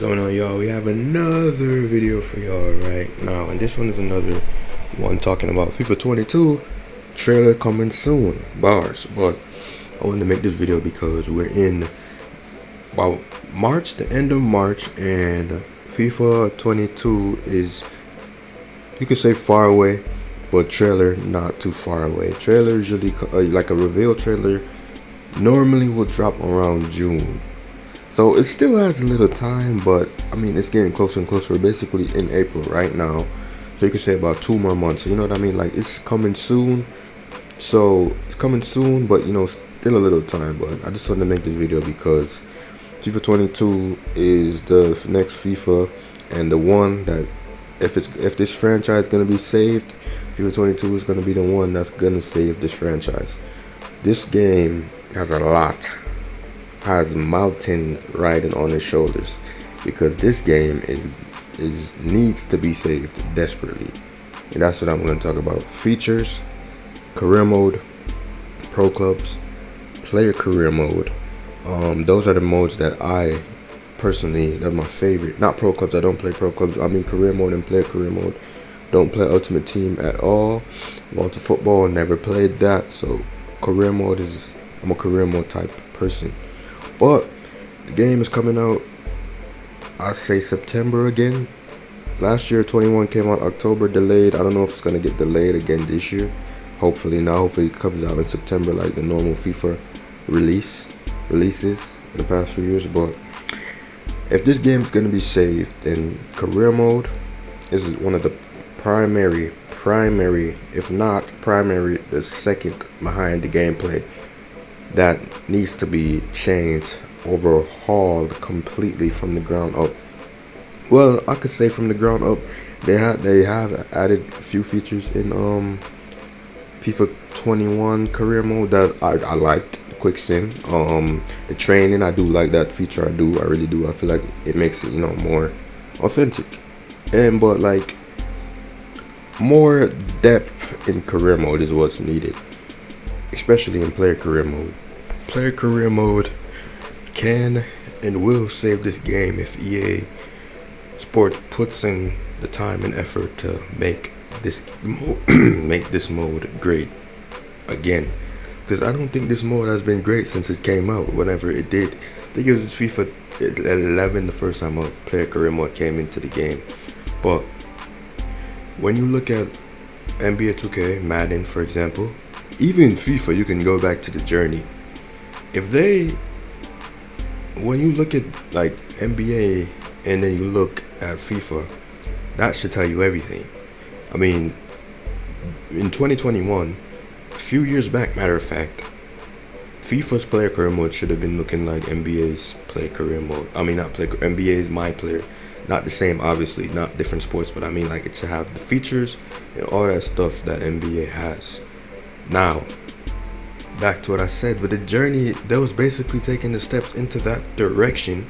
going on, y'all? We have another video for y'all right now, and this one is another one talking about FIFA 22 trailer coming soon, bars. But I wanted to make this video because we're in about March, the end of March, and FIFA 22 is, you could say, far away, but trailer not too far away. Trailer usually like a reveal trailer normally will drop around June. So it still has a little time, but I mean, it's getting closer and closer. We're basically in April right now, so you could say about 2 more months. You know what I mean? Like, it's coming soon. So it's coming soon, but you know, still a little time. But I just wanted to make this video because FIFA 22 is the next FIFA, and the one that if this franchise is gonna be saved, FIFA 22 is gonna be the one that's gonna save this franchise. This game has has mountains riding on his shoulders, because this game needs to be saved desperately, and that's what I'm going to talk about. Features, career mode, pro clubs, player career mode. Those are the modes that I personally, they're my favorite. Not pro clubs, I don't play pro clubs. I mean career mode and player career mode. Don't play Ultimate Team at all. Walter Football, never played that. So career mode is, I'm a career mode type person. But the game is coming out, I say September again. Last year 21 came out October, delayed. I don't know if it's going to get delayed again this year. Hopefully not. Hopefully it comes out in September like the normal FIFA releases in the past few years. But if this game is going to be saved, then career mode is one of the primary, if not primary, the second behind the gameplay that needs to be changed, overhauled completely from the ground up. Well, I could say from the ground up. They have added a few features in FIFA 21 career mode that I liked. Quick sim, the training, I do like that feature. I really do. I feel like it makes it, you know, more authentic. But like, more depth in career mode is what's needed, especially in player career mode. Player career mode can and will save this game if EA Sport puts in the time and effort to make this mode great again. Because I don't think this mode has been great since it came out. Whenever it did, I think it was FIFA 11 the first time a player career mode came into the game. But when you look at NBA 2K, Madden, for example, even FIFA, you can go back to the journey. When you look at like NBA and then you look at FIFA, that should tell you everything. I mean, in 2021, a few years back, matter of fact, FIFA's player career mode should have been looking like NBA's player career mode. I mean, not NBA's my player. Not the same, obviously, not different sports, but I mean, like, it should have the features and all that stuff that NBA has. Now, back to what I said, with the journey, that was basically taking the steps into that direction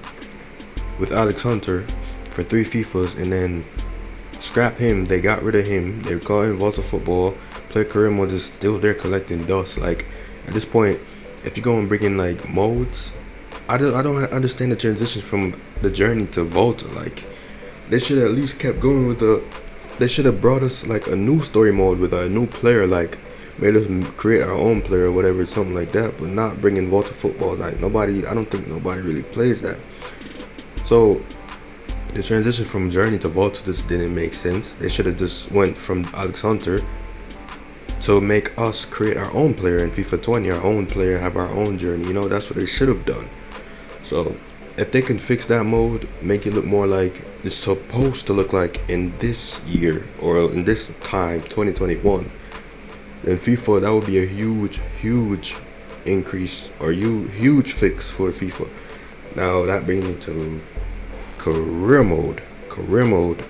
with Alex Hunter for 3 FIFAs, and then scrap him. They got rid of him. They call him Walter Football. Player career mode is still there collecting dust. Like, at this point, if you go and bring in like modes, I don't understand the transition from the journey to Volta. Like, they should have at least kept going with they should have brought us like a new story mode with a new player, like made us create our own player or whatever, something like that, but not bringing Volta Football. Like, I don't think nobody really plays that. So the transition from journey to Volta just didn't make sense. They should have just went from Alex Hunter to make us create our own player in FIFA 20, our own player, have our own journey. You know, that's what they should have done. So if they can fix that mode, make it look more like it's supposed to look like in this year or in this time, 2021, then FIFA, that would be a huge increase or huge fix for FIFA. Now that brings me to career mode. Career mode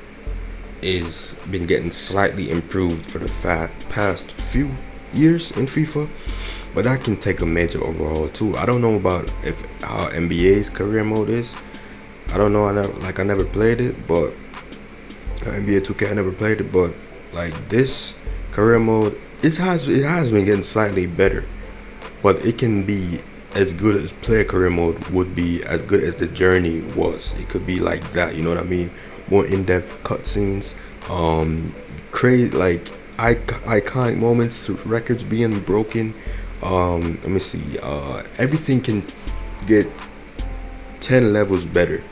is been getting slightly improved for the past few years in FIFA, but that can take a major overhaul too. I don't know about how NBA's career mode is. I don't know. I never played it, but NBA 2K, I never played it. But like, this career mode, it has been getting slightly better, but it can be as good as player career mode would be as good as the journey was. It could be like that, you know what I mean? More in-depth cutscenes, crazy like iconic moments, records being broken. Let me see. Everything can get 10 levels better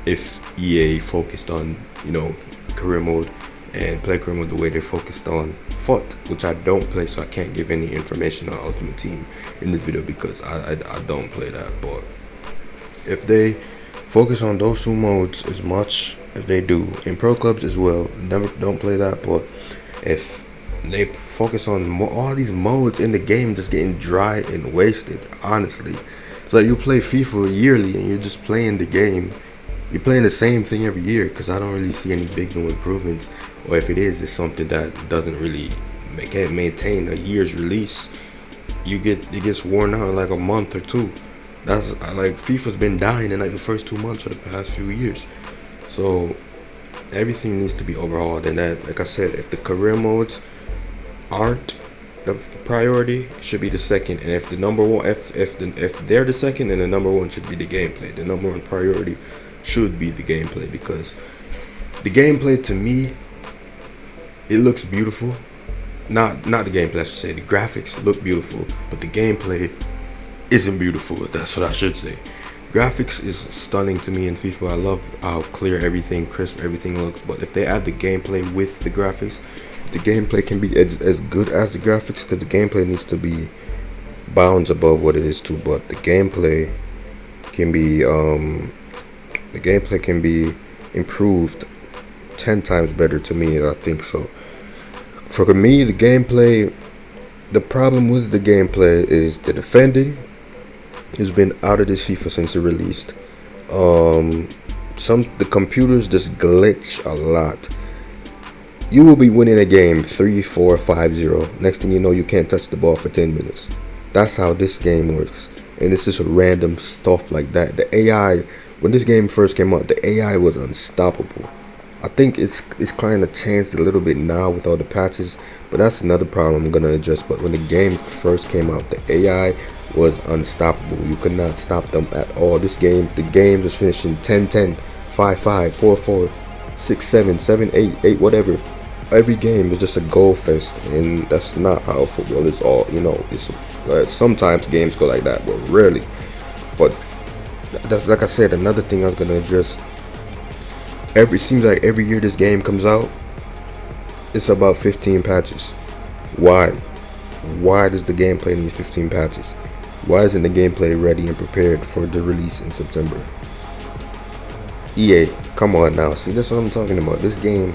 if EA focused on, career mode and play career mode the way they're focused on FUT, which I don't play, so I can't give any information on Ultimate Team in this video because I don't play that. But if they focus on those two modes as much as they do in pro clubs as well, don't play that. But if they focus on all these modes in the game, just getting dry and wasted, honestly. It's like you play FIFA yearly and you're just playing the game. You're playing the same thing every year, because I don't really see any big new improvements, or if it is, it's something that doesn't really maintain a year's release. It gets worn out in like a month or two. That's like FIFA's been dying in like the first 2 months for the past few years. So everything needs to be overhauled, and that, like I said, if the career modes aren't the priority, it should be the second. And if the number one, if they're the second, then the number one should be the gameplay. The number one priority should be the gameplay, because the gameplay, to me, it looks beautiful. Not the gameplay, I should say. The graphics look beautiful, but the gameplay isn't beautiful. That's what I should say. Graphics is stunning to me in FIFA. I love how clear everything, crisp everything looks. But if they add the gameplay with the graphics, the gameplay can be as good as the graphics, because the gameplay needs to be bounds above what it is too. But the gameplay can be improved 10 times better to me. I think so. For me, the problem with the gameplay is the defending has been out of this FIFA since it released. The computers just glitch a lot. You will be winning a game 3-4, 5-0. Next thing you know, you can't touch the ball for 10 minutes. That's how this game works. And it's just random stuff like that. The AI, when this game first came out, the AI was unstoppable. I think it's kind of changed a little bit now with all the patches, but that's another problem I'm gonna address. But when the game first came out, the AI was unstoppable. You could not stop them at all. The game was finishing 10-10, 5-5, 4-4, 6-7, 7-8, 8, whatever. Every game was just a goal fest, and that's not how football is. All it's sometimes games go like that, but rarely. But that's, like I said, another thing I was gonna address. Seems like every year this game comes out, it's about 15 patches. Why? Why does the gameplay need 15 patches? Why isn't the gameplay ready and prepared for the release in September? EA, come on now. See, that's what I'm talking about. This game,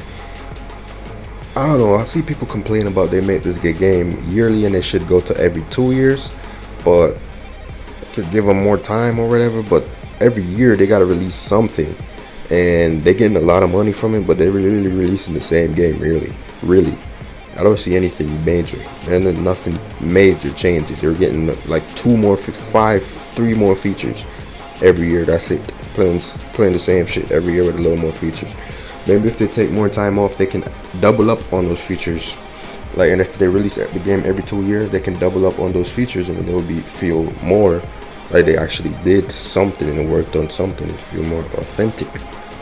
I don't know. I see people complain about they make this game yearly and it should go to every 2 years, but to give them more time or whatever. But every year they gotta release something, and they're getting a lot of money from it, but they're really releasing the same game. Really, I don't see anything major, and then nothing major changes. They're getting like 3 more features every year. That's it. Playing the same shit every year with a little more features. Maybe if they take more time off, they can double up on those features. Like, and if they release the game every 2 years, they can double up on those features, and they'll feel more like they actually did something and worked on something, and feel more authentic.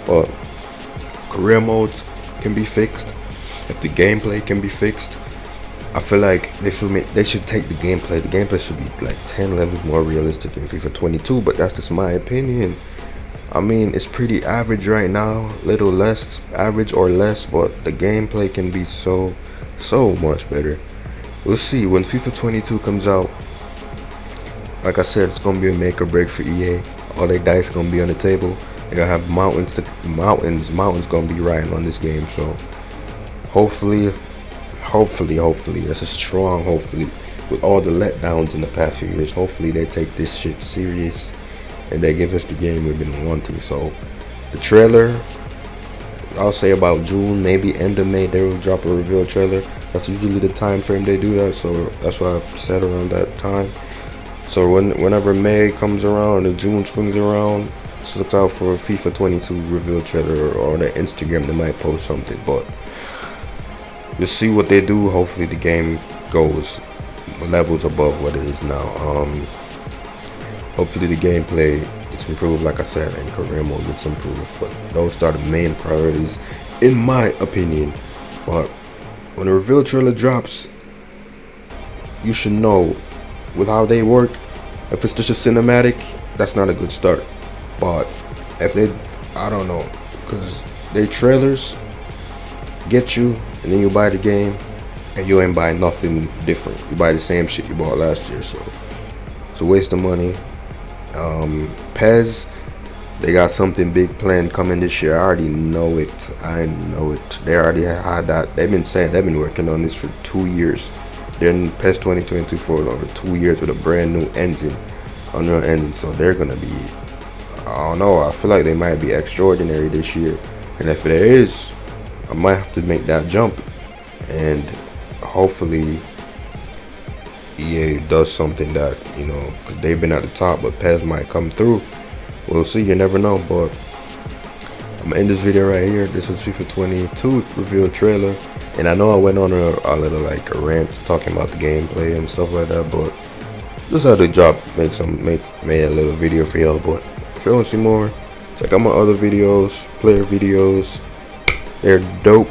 But career modes can be fixed. If the gameplay can be fixed, I feel like they should take the gameplay. The gameplay should be like 10 levels more realistic in FIFA 22, but that's just my opinion. I mean, it's pretty average right now, little less average or less, but the gameplay can be so much better. We'll see when FIFA 22 comes out. Like I said, it's gonna be a make or break for EA. All their dice gonna be on the table. They're gonna have mountains gonna be riding on this game. So hopefully, that's a strong hopefully. With all the letdowns in the past few years, hopefully they take this shit serious and they give us the game we've been wanting. So the trailer, I'll say about June, maybe end of May, they will drop a reveal trailer. That's usually the time frame they do that, so that's why I said around that time. So whenever May comes around and June swings around, just look out for a FIFA 22 reveal trailer, or on their Instagram they might post something. But we'll see what they do. Hopefully the game goes levels above what it is now. Hopefully the gameplay gets improved, like I said, and career mode gets improved. But those are the main priorities, in my opinion. But when the reveal trailer drops, you should know with how they work. If it's just a cinematic, that's not a good start. But if they, I don't know, because they trailers get you, and then you buy the game, and you ain't buying nothing different. You buy the same shit you bought last year, so it's a waste of money. Pez, they got something big planned coming this year. I already know it. I know it. They already had that. They've been working on this for 2 years. They're in PES 2022 for over 2 years with a brand new engine, Unreal Engine. So they're gonna be, I don't know. I feel like they might be extraordinary this year. And if there is, I might have to make that jump. And hopefully EA does something that, you know, because they've been at the top, but PES might come through. We'll see, you never know. But I'm gonna end this video right here. This was FIFA 22 reveal trailer, and I know I went on a little like a rant talking about the gameplay and stuff like that, but just had to made a little video for y'all. But if you want to see more, check out my other videos, player videos. They're dope.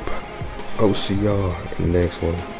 I'll see y'all in the next one.